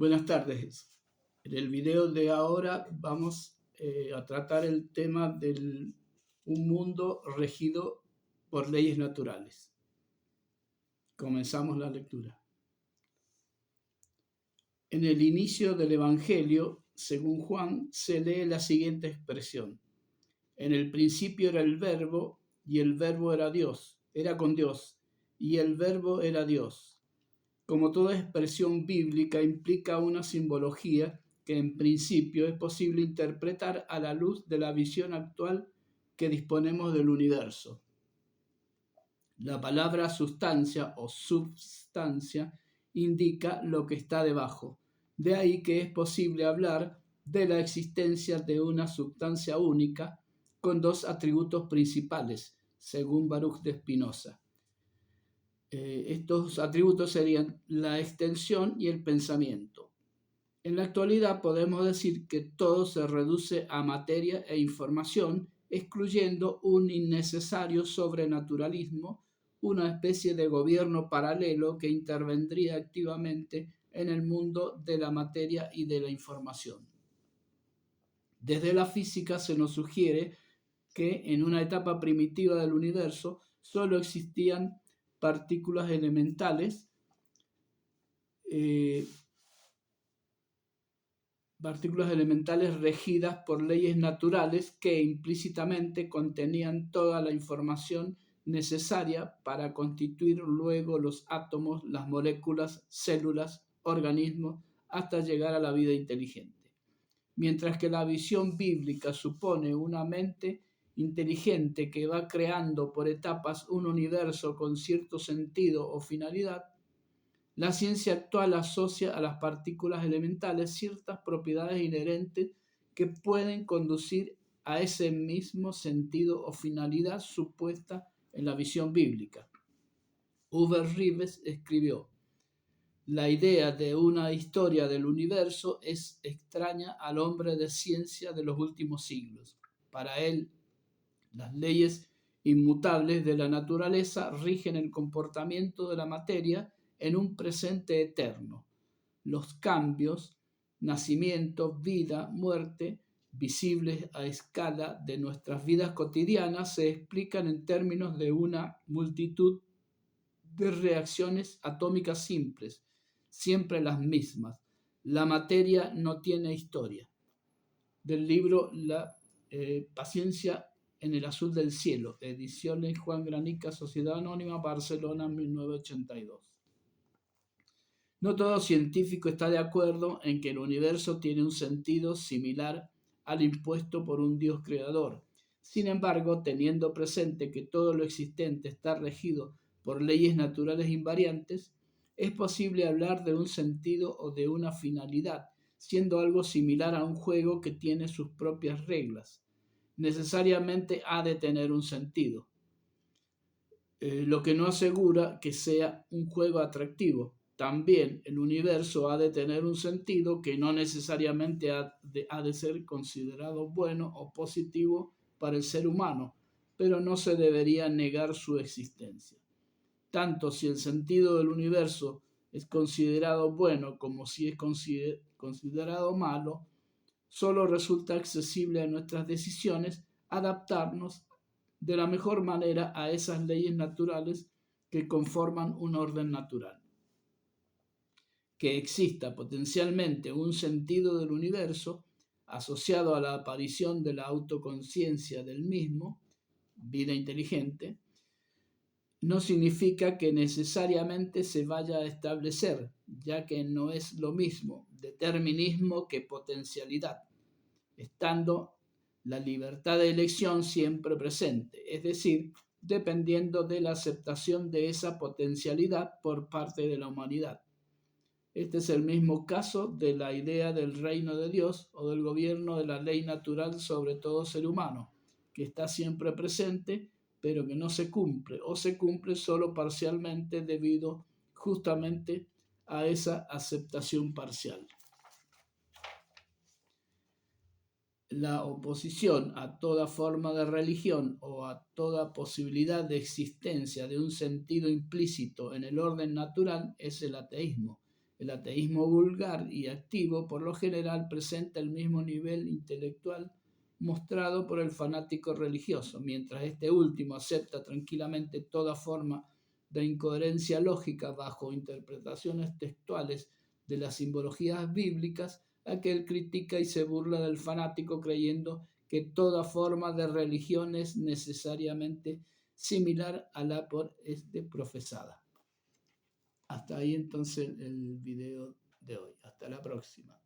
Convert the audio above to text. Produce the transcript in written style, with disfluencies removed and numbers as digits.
Buenas tardes. En el video de ahora vamos a tratar el tema de un mundo regido por leyes naturales. Comenzamos la lectura. En el inicio del Evangelio, según Juan, se lee la siguiente expresión. En el principio era el Verbo, y el Verbo era con Dios, y el Verbo era Dios. Como toda expresión bíblica implica una simbología que en principio es posible interpretar a la luz de la visión actual que disponemos del universo. La palabra sustancia o substancia indica lo que está debajo. De ahí que es posible hablar de la existencia de una sustancia única con dos atributos principales, según Baruch de Spinoza. Estos atributos serían la extensión y el pensamiento. En la actualidad podemos decir que todo se reduce a materia e información, excluyendo un innecesario sobrenaturalismo, una especie de gobierno paralelo que intervendría activamente en el mundo de la materia y de la información. Desde la física se nos sugiere que en una etapa primitiva del universo solo existían partículas elementales, regidas por leyes naturales que implícitamente contenían toda la información necesaria para constituir luego los átomos, las moléculas, células, organismos, hasta llegar a la vida inteligente. Mientras que la visión bíblica supone una mente inteligente que va creando por etapas un universo con cierto sentido o finalidad, la ciencia actual asocia a las partículas elementales ciertas propiedades inherentes que pueden conducir a ese mismo sentido o finalidad supuesta en la visión bíblica. Uwe Rives escribió: la idea de una historia del universo es extraña al hombre de ciencia de los últimos siglos. Para él, las leyes inmutables de la naturaleza rigen el comportamiento de la materia en un presente eterno. Los cambios, nacimiento, vida, muerte, visibles a escala de nuestras vidas cotidianas, se explican en términos de una multitud de reacciones atómicas simples, siempre las mismas. La materia no tiene historia. Del libro La paciencia en el azul del cielo, ediciones Juan Granica, Sociedad Anónima, Barcelona, 1982. No todo científico está de acuerdo en que el universo tiene un sentido similar al impuesto por un Dios creador. Sin embargo, teniendo presente que todo lo existente está regido por leyes naturales invariantes, es posible hablar de un sentido o de una finalidad, siendo algo similar a un juego que tiene sus propias reglas. Necesariamente ha de tener un sentido, lo que no asegura que sea un juego atractivo. También el universo ha de tener un sentido que no necesariamente ha de ser considerado bueno o positivo para el ser humano, pero no se debería negar su existencia. Tanto si el sentido del universo es considerado bueno como si es considerado malo, solo resulta accesible a nuestras decisiones adaptarnos de la mejor manera a esas leyes naturales que conforman un orden natural. Que exista potencialmente un sentido del universo asociado a la aparición de la autoconciencia del mismo, vida inteligente, no significa que necesariamente se vaya a establecer, ya que no es lo mismo determinismo que potencialidad, estando la libertad de elección siempre presente, es decir, dependiendo de la aceptación de esa potencialidad por parte de la humanidad. Este es el mismo caso de la idea del reino de Dios o del gobierno de la ley natural sobre todo ser humano, que está siempre presente, pero que no se cumple o se cumple solo parcialmente debido justamente a esa aceptación parcial. La oposición a toda forma de religión o a toda posibilidad de existencia de un sentido implícito en el orden natural es el ateísmo. El ateísmo vulgar y activo por lo general presenta el mismo nivel intelectual mostrado por el fanático religioso, mientras este último acepta tranquilamente toda forma de incoherencia lógica bajo interpretaciones textuales de las simbologías bíblicas. Aquel critica y se burla del fanático creyendo que toda forma de religión es necesariamente similar a la por este profesada. Hasta ahí entonces el video de hoy. Hasta la próxima.